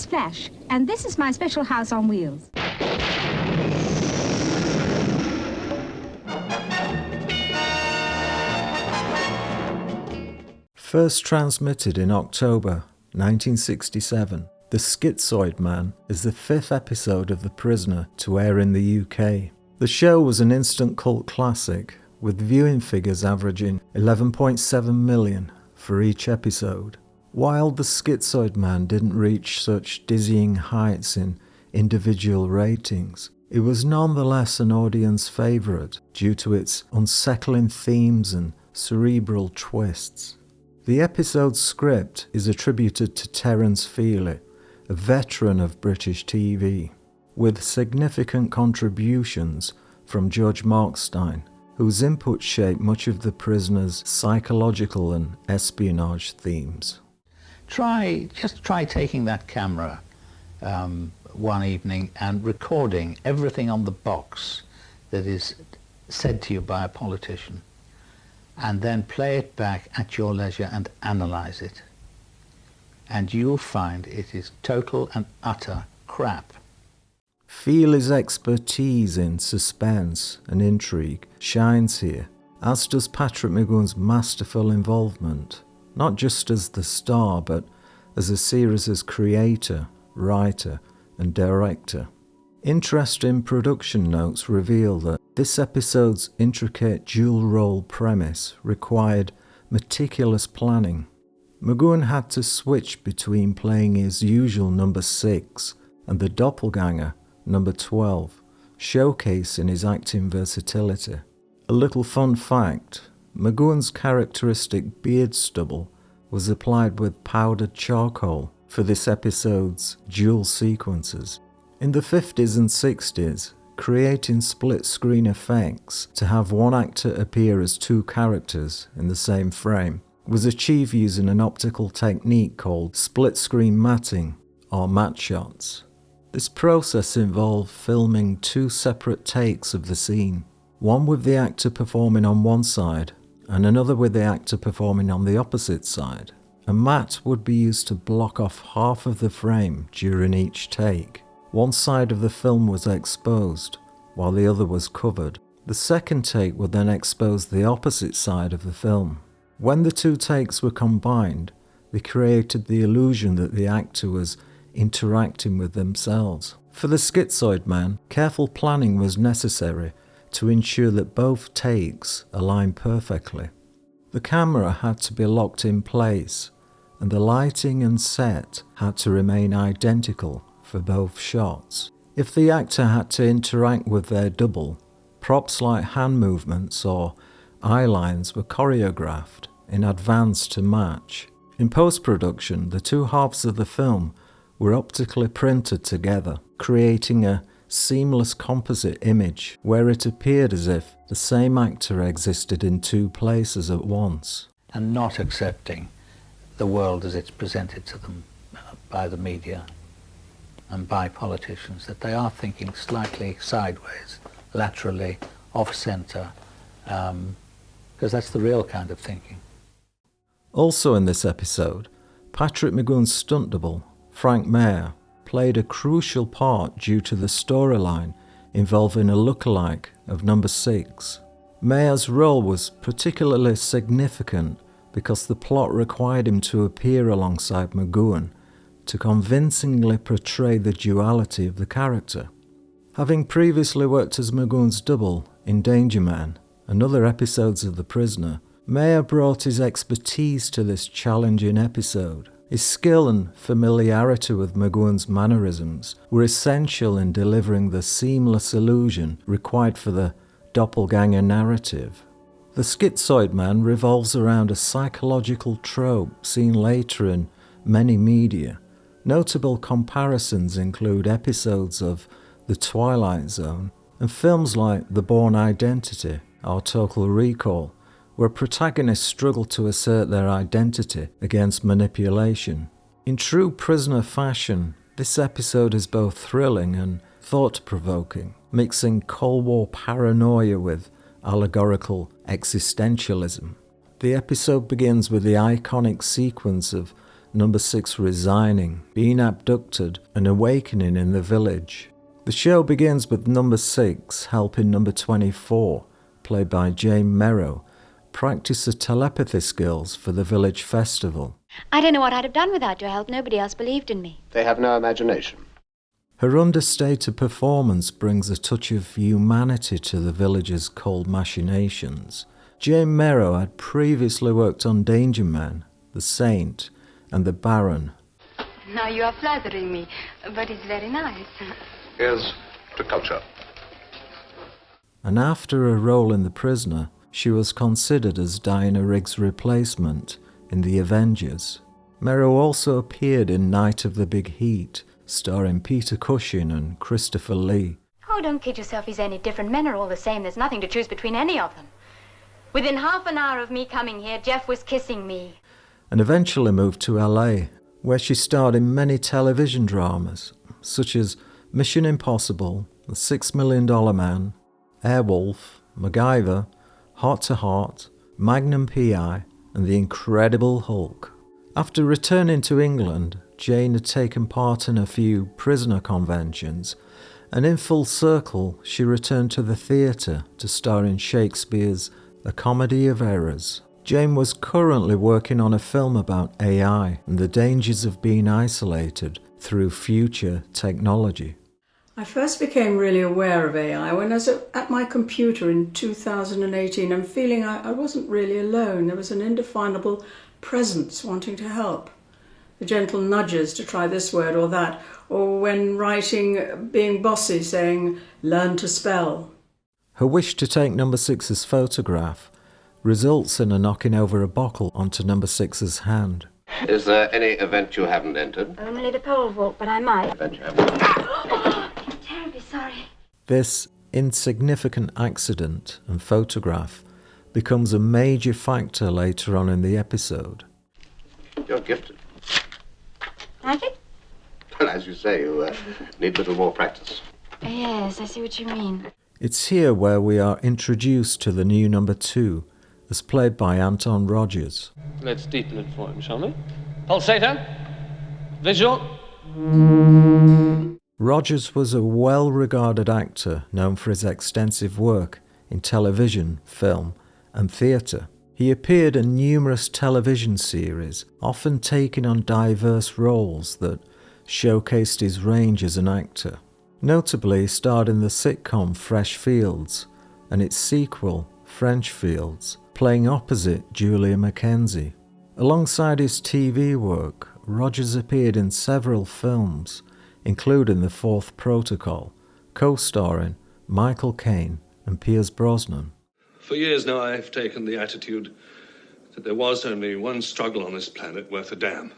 Flash, and this is my special house on wheels. First transmitted in October 1967, The Schizoid Man is the 5th episode of The Prisoner to air in the UK. The show was an instant cult classic, with viewing figures averaging 11.7 million for each episode. While The Schizoid Man didn't reach such dizzying heights in individual ratings, it was nonetheless an audience favourite due to its unsettling themes and cerebral twists. The episode's script is attributed to Terence Feely, a veteran of British TV, with significant contributions from Judge Markstein, whose input shaped much of The Prisoner's psychological and espionage themes. Just try taking that camera one evening and recording everything on the box that is said to you by a politician, and then play it back at your leisure and analyse it. And you'll find it is total and utter crap. Feely's expertise in suspense and intrigue shines here, as does Patrick McGoohan's masterful involvement, not just as the star, but as the series' creator, writer, and director. Interesting production notes reveal that this episode's intricate dual-role premise required meticulous planning. McGoohan had to switch between playing his usual number 6 and the doppelganger, number 12, showcasing his acting versatility. A little fun fact, McGoohan's characteristic beard stubble was applied with powdered charcoal for this episode's dual sequences. In the 50s and 60s, creating split-screen effects to have one actor appear as 2 characters in the same frame was achieved using an optical technique called split-screen matting, or matte shots. This process involved filming 2 separate takes of the scene, one with the actor performing on one side and another with the actor performing on the opposite side. A matte would be used to block off half of the frame during each take. One side of the film was exposed, while the other was covered. The second take would then expose the opposite side of the film. When the 2 takes were combined, they created the illusion that the actor was interacting with themselves. For The Schizoid Man, careful planning was necessary to ensure that both takes aligned perfectly. The camera had to be locked in place, and the lighting and set had to remain identical for both shots. If the actor had to interact with their double, props like hand movements or eye lines were choreographed in advance to match. In post-production, the 2 halves of the film were optically printed together, creating a seamless composite image where it appeared as if the same actor existed in 2 places at once. And not accepting the world as it's presented to them by the media and by politicians, that they are thinking slightly sideways, laterally, off-centre, because that's the real kind of thinking. Also in this episode, Patrick McGoohan's stunt double, Frank Merrow, played a crucial part due to the storyline involving a lookalike of number 6. Merrow's role was particularly significant because the plot required him to appear alongside McGoohan to convincingly portray the duality of the character. Having previously worked as McGoohan's double in Danger Man and other episodes of The Prisoner, Merrow brought his expertise to this challenging episode. His skill and familiarity with McGoohan's mannerisms were essential in delivering the seamless illusion required for the doppelganger narrative. The Schizoid Man revolves around a psychological trope seen later in many media. Notable comparisons include episodes of The Twilight Zone and films like The Bourne Identity or Total Recall, where protagonists struggle to assert their identity against manipulation. In true Prisoner fashion, this episode is both thrilling and thought-provoking, mixing Cold War paranoia with allegorical existentialism. The episode begins with the iconic sequence of number 6 resigning, being abducted, and awakening in the village. The show begins with number 6 helping number 24, played by Jane Merrow, practice her telepathy skills for the village festival. I don't know what I'd have done without your help. Nobody else believed in me. They have no imagination. Her understated performance brings a touch of humanity to the village's cold machinations. Jane Merrow had previously worked on Danger Man, The Saint, and The Baron. Now you are flattering me, but it's very nice. Here's to culture. And after her role in The Prisoner, she was considered as Diana Rigg's replacement in The Avengers. Merrow also appeared in Night of the Big Heat, starring Peter Cushing and Christopher Lee. Oh, don't kid yourself, he's any different. Men are all the same. There's nothing to choose between any of them. Within half an hour of me coming here, Jeff was kissing me. And eventually moved to LA, where she starred in many television dramas, such as Mission Impossible, The $6 Million Man, Airwolf, MacGyver, Heart to Heart, Magnum P.I., and The Incredible Hulk. After returning to England, Jane had taken part in a few prisoner conventions, and in full circle she returned to the theatre to star in Shakespeare's A Comedy of Errors. Jane was currently working on a film about AI and the dangers of being isolated through future technology. I first became really aware of AI when I was at my computer in 2018 and feeling I wasn't really alone. There was an indefinable presence wanting to help. The gentle nudges to try this word or that, or when writing, being bossy, saying, learn to spell. Her wish to take number 6's photograph results in her knocking over a bottle onto number 6's hand. Is there any event you haven't entered? Only the pole vault, but I might. Event you haven't. I'm terribly sorry. This insignificant accident and photograph becomes a major factor later on in the episode. You're gifted. Like it? Well, as you say, you need a little more practice. Yes, I see what you mean. It's here where we are introduced to the new number 2, as played by Anton Rogers. Let's deepen it for him, shall we? Pulsator. Visual. Rogers was a well-regarded actor known for his extensive work in television, film, and theatre. He appeared in numerous television series, often taking on diverse roles that showcased his range as an actor. Notably, he starred in the sitcom Fresh Fields and its sequel, French Fields, playing opposite Julia Mackenzie. Alongside his TV work, Rogers appeared in several films, including The Fourth Protocol, co-starring Michael Caine and Pierce Brosnan. For years now, I've taken the attitude that there was only one struggle on this planet worth a damn.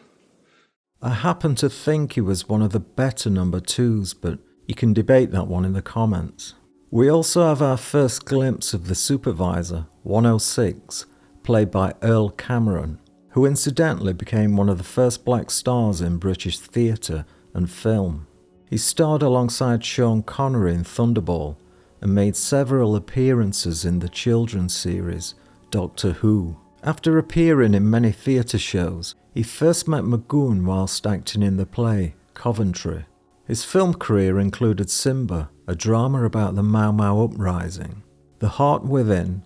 I happen to think he was one of the better number 2s, but you can debate that one in the comments. We also have our first glimpse of the supervisor, 106, played by Earl Cameron, who incidentally became one of the first black stars in British theatre and film. He starred alongside Sean Connery in Thunderball and made several appearances in the children's series Doctor Who. After appearing in many theatre shows, he first met McGoohan whilst acting in the play Coventry. His film career included Simba, a drama about the Mau Mau uprising, The Heart Within,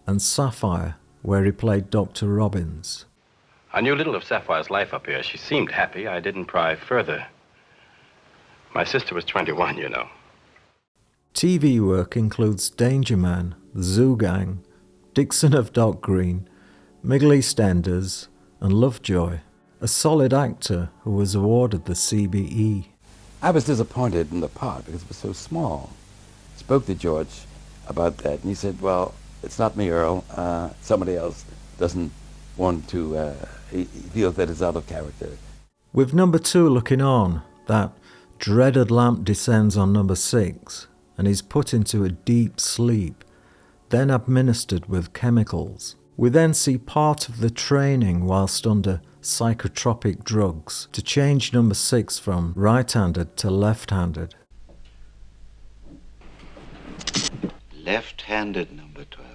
and Sapphire, where he played Dr. Robbins. I knew little of Sapphire's life up here. She seemed happy. I didn't pry further. My sister was 21, you know. TV work includes Danger Man, The Zoo Gang, Dixon of Dock Green, Middle EastEnders, and Lovejoy, a solid actor who was awarded the CBE. I was disappointed in the part because it was so small. I spoke to George about that, and he said, well, it's not me, Earl. Somebody else doesn't want to, he feels that it's out of character. With number 2 looking on, that dreaded lamp descends on number 6, and he's put into a deep sleep, then administered with chemicals. We then see part of the training whilst under psychotropic drugs to change number 6 from right-handed to left-handed. Left-handed, number 12.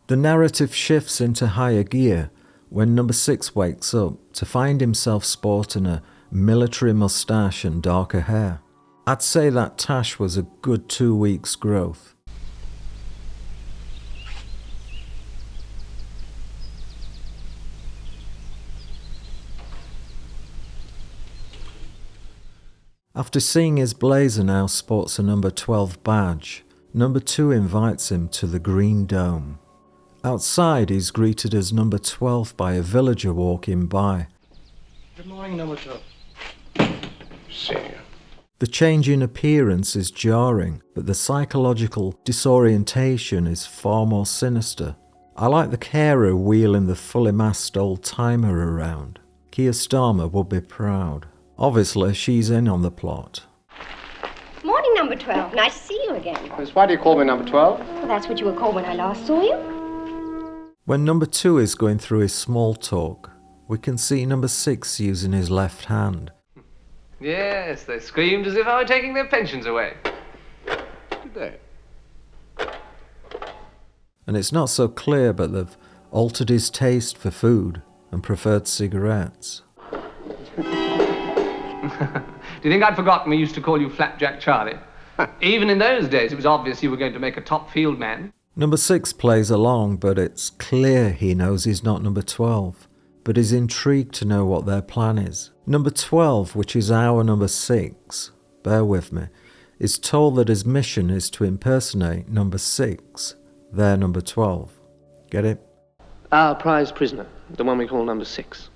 The narrative shifts into higher gear when number 6 wakes up to find himself sporting a military moustache and darker hair. I'd say that tash was a good 2 weeks' growth. After seeing his blazer now sports a number 12 badge, number 2 invites him to the Green Dome. Outside, he's greeted as number 12 by a villager walking by. Good morning, number 12. See you. The change in appearance is jarring, but the psychological disorientation is far more sinister. I like the carer wheeling the fully masked old-timer around. Keir Starmer would be proud. Obviously, she's in on the plot. Morning, number 12. Nice to see you again. Miss, why do you call me number 12? Well, that's what you were called when I last saw you. When number 2 is going through his small talk, we can see number 6 using his left hand. Yes, they screamed as if I were taking their pensions away. Did they? And it's not so clear, but they've altered his taste for food and preferred cigarettes. Do you think I'd forgotten we used to call you Flapjack Charlie? Even in those days, it was obvious you were going to make a top field man. Number 6 plays along, but it's clear he knows he's not number 12, but is intrigued to know what their plan is. Number 12, which is our number 6, bear with me, is told that his mission is to impersonate number 6, their number 12. Get it? Our prize prisoner, the one we call number 6.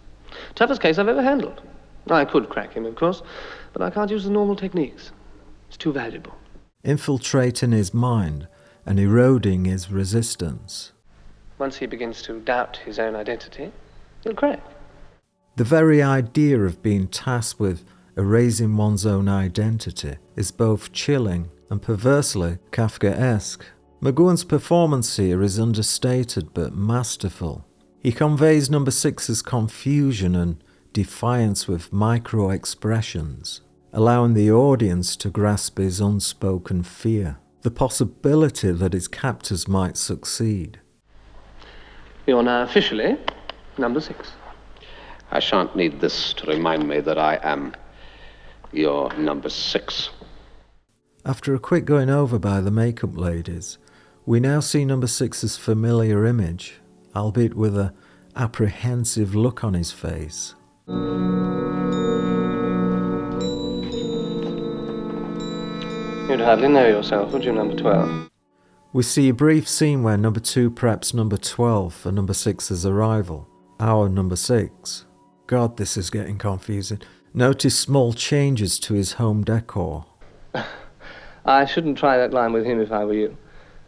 Toughest case I've ever handled. I could crack him, of course, but I can't use the normal techniques. It's too valuable. Infiltrating his mind and eroding his resistance. Once he begins to doubt his own identity, he'll crack. The very idea of being tasked with erasing one's own identity is both chilling and perversely Kafkaesque. McGoohan's performance here is understated but masterful. He conveys number 6's confusion and defiance with micro-expressions, allowing the audience to grasp his unspoken fear, the possibility that his captors might succeed. You're now officially number 6. I shan't need this to remind me that I am your number 6. After a quick going over by the makeup ladies, we now see number 6's familiar image, albeit with an apprehensive look on his face. You'd hardly know yourself, would you, number 12? We see a brief scene where number 2 preps number 12 for number 6's arrival. Our number 6. God, this is getting confusing. Notice small changes to his home decor. I shouldn't try that line with him if I were you.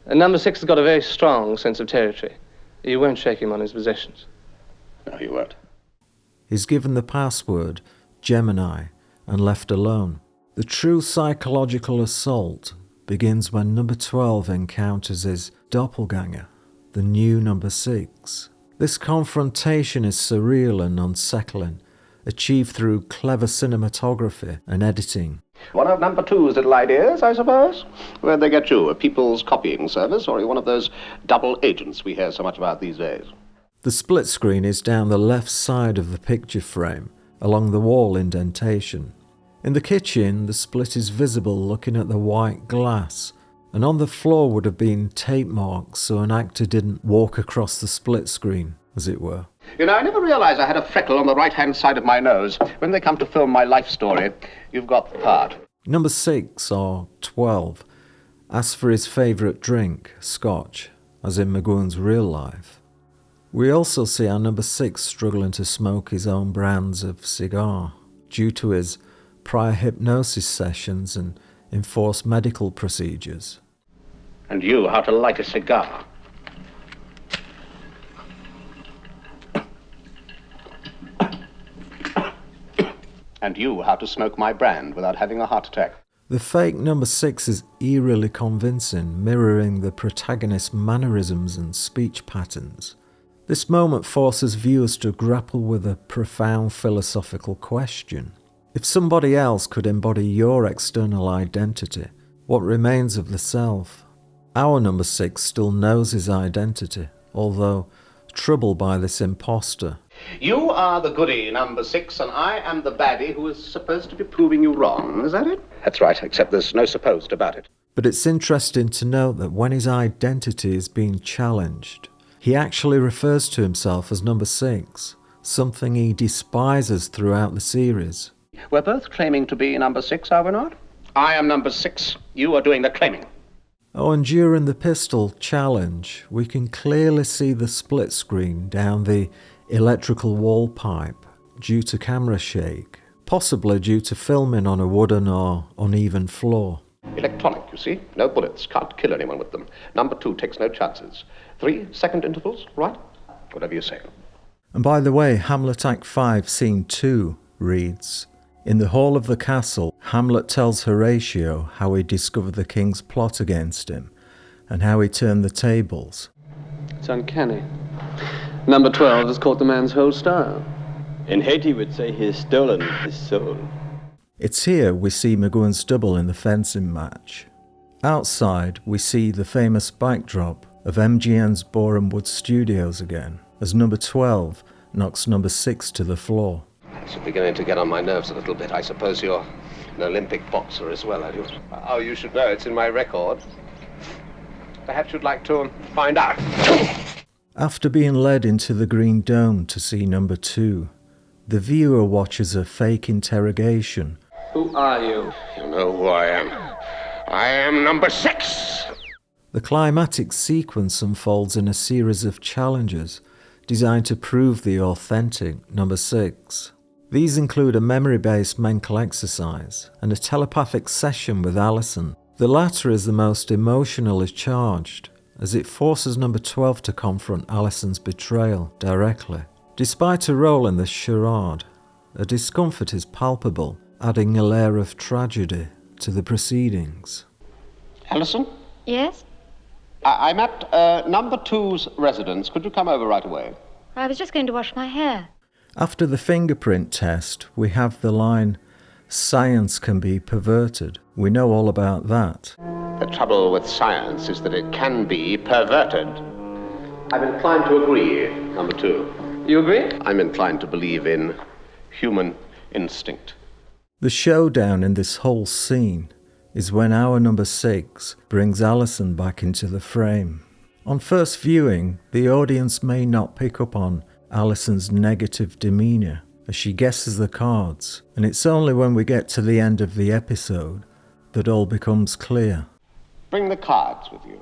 Number 6 has got a very strong sense of territory. You won't shake him on his possessions. No, you won't. He's given the password, Gemini, and left alone. The true psychological assault begins when number 12 encounters his doppelganger, the new number 6. This confrontation is surreal and unsettling, achieved through clever cinematography and editing. One of number 2's little ideas, I suppose? Where'd they get you? A people's copying service, or are you one of those double agents we hear so much about these days? The split screen is down the left side of the picture frame, along the wall indentation. In the kitchen, the split is visible looking at the white glass, and on the floor would have been tape marks so an actor didn't walk across the split screen, as it were. You know, I never realized I had a freckle on the right-hand side of my nose. When they come to film my life story, you've got the part. Number 6, or 12, asks for his favourite drink, scotch, as in McGoohan's real life. We also see our number 6 struggling to smoke his own brands of cigar, due to his prior hypnosis sessions and enforced medical procedures. And you, how to light a cigar. And you, how to smoke my brand without having a heart attack. The fake number 6 is eerily convincing, mirroring the protagonist's mannerisms and speech patterns. This moment forces viewers to grapple with a profound philosophical question. If somebody else could embody your external identity, what remains of the self? Our number 6 still knows his identity, although troubled by this imposter. You are the goody, number 6, and I am the baddie who is supposed to be proving you wrong. Is that it? That's right, except there's no supposed about it. But it's interesting to note that when his identity is being challenged, he actually refers to himself as number 6, something he despises throughout the series. We're both claiming to be number 6, are we not? I am number 6. You are doing the claiming. Oh, and during the pistol challenge, we can clearly see the split screen down the electrical wall pipe due to camera shake, possibly due to filming on a wooden or uneven floor. Electronic, you see? No bullets. Can't kill anyone with them. Number 2 takes no chances. 3-second intervals, right? Whatever you say. And by the way, Hamlet Act 5, Scene 2 reads, "In the hall of the castle, Hamlet tells Horatio how he discovered the king's plot against him and how he turned the tables." It's uncanny. Number 12 has caught the man's whole style. In Haiti would say he has stolen his soul. It's here we see McGoohan's double in the fencing match. Outside, we see the famous backdrop of MGN's Boreham Wood Studios again, as number 12 knocks number 6 to the floor. It's beginning to get on my nerves a little bit. I suppose you're an Olympic boxer as well, are you? Oh, you should know. It's in my record. Perhaps you'd like to find out. After being led into the Green Dome to see number 2, the viewer watches a fake interrogation. Who are you? You know who I am. I am number 6. The climatic sequence unfolds in a series of challenges designed to prove the authentic number 6. These include a memory-based mental exercise and a telepathic session with Alison. The latter is the most emotionally charged, as it forces number 12 to confront Alison's betrayal directly. Despite a role in the charade, a discomfort is palpable, adding a layer of tragedy to the proceedings. Alison? Yes? I'm at number 2's residence. Could you come over right away? I was just going to wash my hair. After the fingerprint test, we have the line, "Science can be perverted." We know all about that. The trouble with science is that it can be perverted. I'm inclined to agree, number 2. You agree? I'm inclined to believe in human instinct. The showdown in this whole scene is when our number 6 brings Alison back into the frame. On first viewing, the audience may not pick up on Alison's negative demeanour as she guesses the cards, and it's only when we get to the end of the episode that all becomes clear. Bring the cards with you.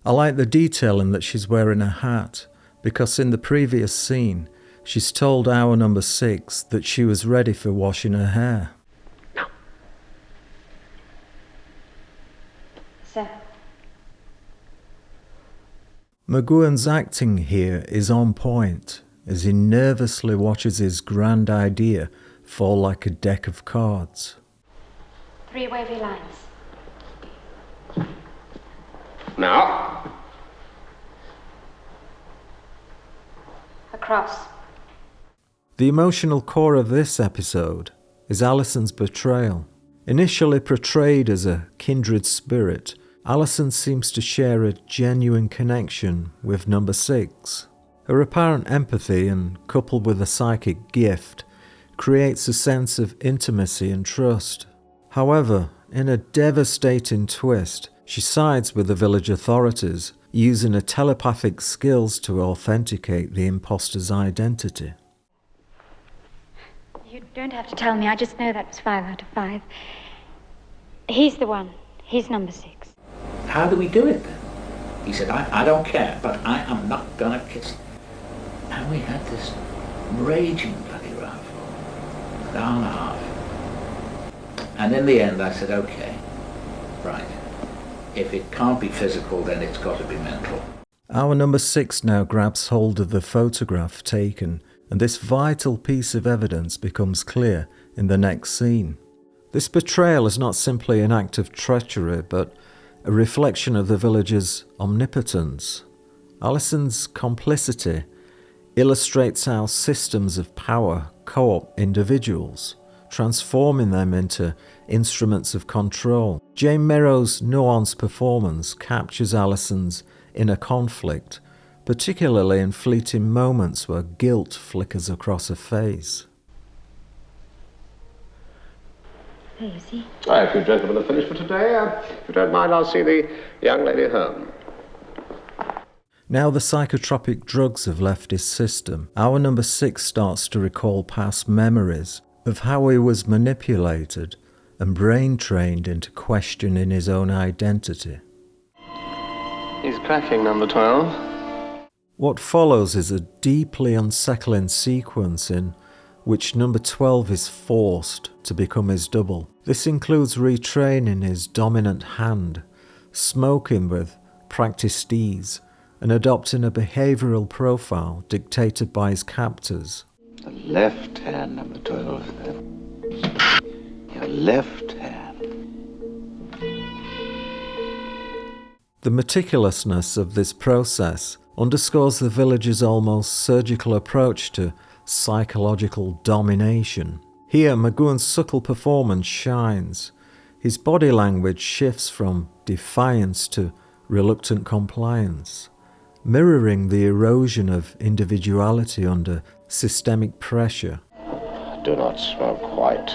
I like the detail in that she's wearing a hat, because in the previous scene, she's told our number 6 that she was ready for washing her hair. Sir. McGoohan's acting here is on point, as he nervously watches his grand idea fall like a deck of cards. 3 wavy lines. Now. Across. The emotional core of this episode is Alison's betrayal. Initially portrayed as a kindred spirit, Alison seems to share a genuine connection with number 6. Her apparent empathy, and coupled with a psychic gift, creates a sense of intimacy and trust. However, in a devastating twist, she sides with the village authorities, using her telepathic skills to authenticate the imposter's identity. You don't have to tell me. I just know that was 5 out of 5. He's the one. He's number 6. How do we do it then? He said, I don't care, but I am not gonna kiss. And we had this raging bloody row for an hour and a half. And in the end I said, okay, right. If it can't be physical, then it's got to be mental. Our number 6 now grabs hold of the photograph taken, and this vital piece of evidence becomes clear in the next scene. This betrayal is not simply an act of treachery, but a reflection of the village's omnipotence. Alison's complicity illustrates how systems of power co-opt individuals, transforming them into instruments of control. Jane Merrow's nuanced performance captures Alison's inner conflict particularly in fleeting moments where guilt flickers across her face. Hey, Lucy. If you gentlemen are finished for today, if you don't mind, I'll see the young lady home. Now the psychotropic drugs have left his system, our number 6 starts to recall past memories of how he was manipulated and brain-trained into questioning his own identity. He's cracking, number 12. What follows is a deeply unsettling sequence in which number 12 is forced to become his double. This includes retraining his dominant hand, smoking with practiced ease, and adopting a behavioural profile dictated by his captors. The left hand, number 12. Your left hand. The meticulousness of this process underscores the village's almost surgical approach to psychological domination. Here, McGoohan's subtle performance shines. His body language shifts from defiance to reluctant compliance, mirroring the erosion of individuality under systemic pressure. Do not smoke white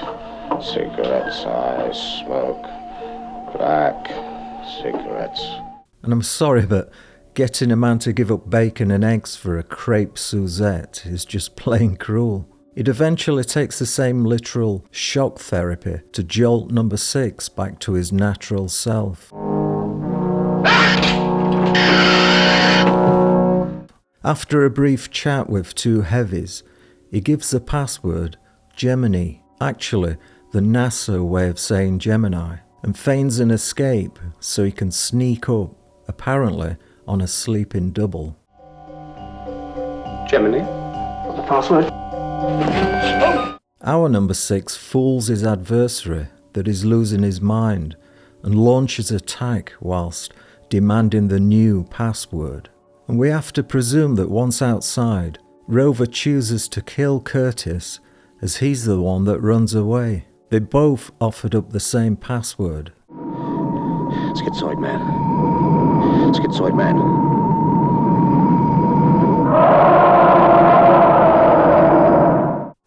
cigarettes. I smoke black cigarettes. And I'm sorry, but getting a man to give up bacon and eggs for a crepe Suzette is just plain cruel. It eventually takes the same literal shock therapy to jolt number 6 back to his natural self. After a brief chat with two heavies, he gives the password Gemini, actually the NASA way of saying Gemini, and feigns an escape so he can sneak up, apparently on a sleeping double. Gemini? What's the password? Our number 6 fools his adversary that is losing his mind and launches attack whilst demanding the new password. And we have to presume that once outside, Rover chooses to kill Curtis as he's the one that runs away. They both offered up the same password. Schizoid Man. Schizoid Man.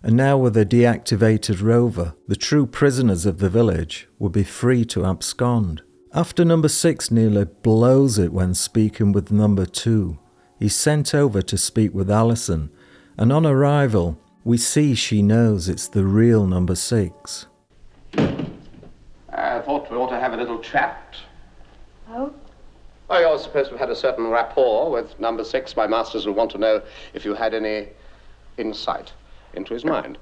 And now with a deactivated Rover, the true prisoners of the village will be free to abscond. After number 6 nearly blows it when speaking with number 2, he's sent over to speak with Alison, and on arrival, we see she knows it's the real number 6. I thought we ought to have a little chat. Oh? Oh, you're supposed to have had a certain rapport with number 6. My masters will want to know if you had any insight into his mind.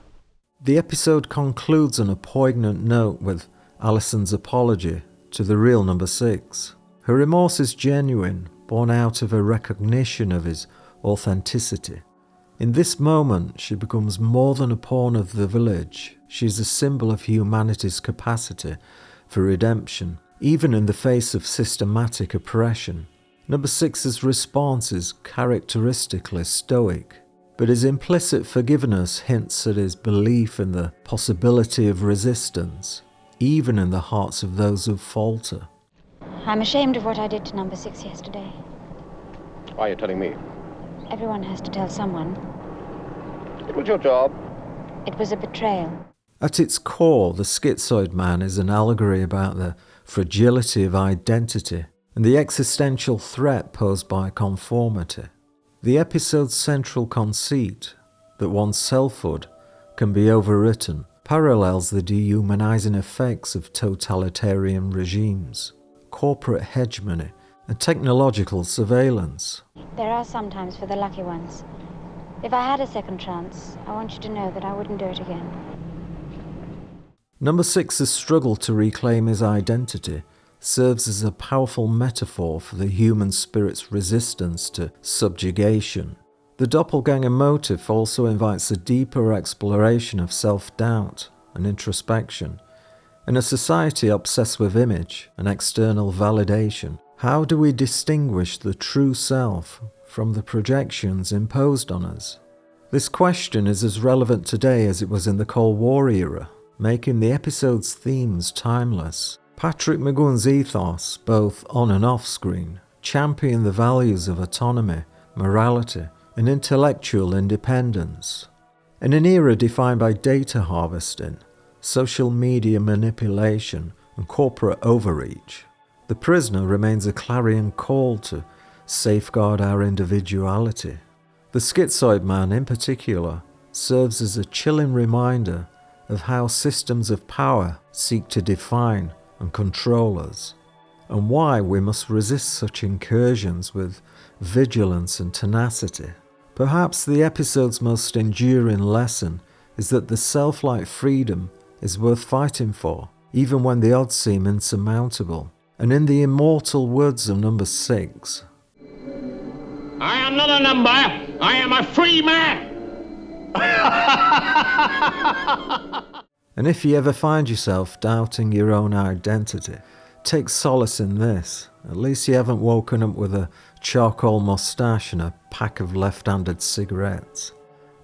The episode concludes on a poignant note with Alison's apology to the real number 6. Her remorse is genuine, born out of a recognition of his authenticity. In this moment, she becomes more than a pawn of the village. She is a symbol of humanity's capacity for redemption, even in the face of systematic oppression. Number 6's response is characteristically stoic, but his implicit forgiveness hints at his belief in the possibility of resistance, even in the hearts of those who falter. I'm ashamed of what I did to number 6 yesterday. Why are you telling me? Everyone has to tell someone. It was your job. It was a betrayal. At its core, the Schizoid Man is an allegory about the fragility of identity and the existential threat posed by conformity. The episode's central conceit, that one's selfhood can be overwritten, parallels the dehumanizing effects of totalitarian regimes, corporate hegemony, and technological surveillance. There are some times for the lucky ones. If I had a second chance, I want you to know that I wouldn't do it again. Number 6's struggle to reclaim his identity serves as a powerful metaphor for the human spirit's resistance to subjugation. The doppelganger motif also invites a deeper exploration of self-doubt and introspection. In a society obsessed with image and external validation, how do we distinguish the true self from the projections imposed on us? This question is as relevant today as it was in the Cold War era, making the episode's themes timeless. Patrick McGoohan's ethos, both on and off screen, champion the values of autonomy, morality, and intellectual independence. In an era defined by data harvesting, social media manipulation, and corporate overreach, The Prisoner remains a clarion call to safeguard our individuality. The Schizoid Man, in particular, serves as a chilling reminder of how systems of power seek to define and control us, and why we must resist such incursions with vigilance and tenacity. Perhaps the episode's most enduring lesson is that the self-like freedom is worth fighting for, even when the odds seem insurmountable. And in the immortal words of number 6, I am not a number, I am a free man! And if you ever find yourself doubting your own identity, take solace in this. At least you haven't woken up with a charcoal moustache and a pack of left-handed cigarettes.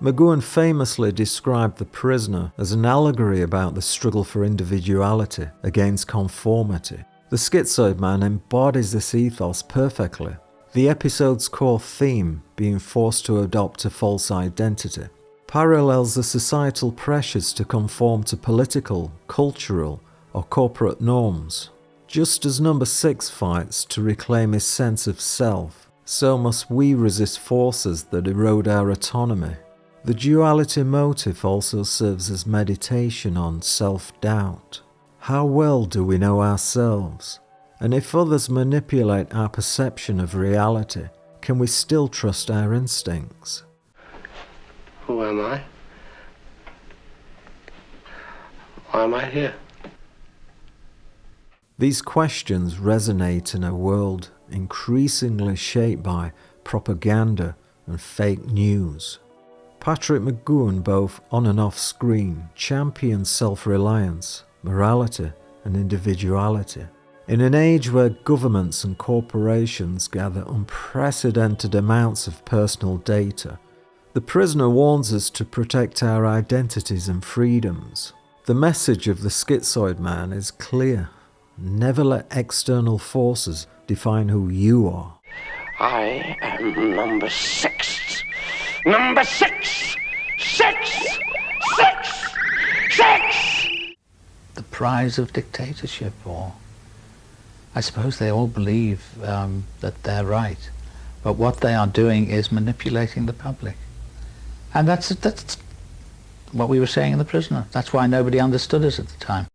McGoohan famously described The Prisoner as an allegory about the struggle for individuality against conformity. The Schizoid Man embodies this ethos perfectly, the episode's core theme being forced to adopt a false identity parallels the societal pressures to conform to political, cultural, or corporate norms. Just as number 6 fights to reclaim his sense of self, so must we resist forces that erode our autonomy. The duality motif also serves as meditation on self-doubt. How well do we know ourselves? And if others manipulate our perception of reality, can we still trust our instincts? Who am I? Why am I here? These questions resonate in a world increasingly shaped by propaganda and fake news. Patrick McGoohan, both on and off screen, champions self-reliance, morality and individuality. In an age where governments and corporations gather unprecedented amounts of personal data, The Prisoner warns us to protect our identities and freedoms. The message of the Schizoid Man is clear. Never let external forces define who you are. I am number 6. Number 6! 6! 6! 6! The prize of dictatorship, or I suppose they all believe that they're right, but what they are doing is manipulating the public. And that's what we were saying in The Prisoner. That's why nobody understood us at the time.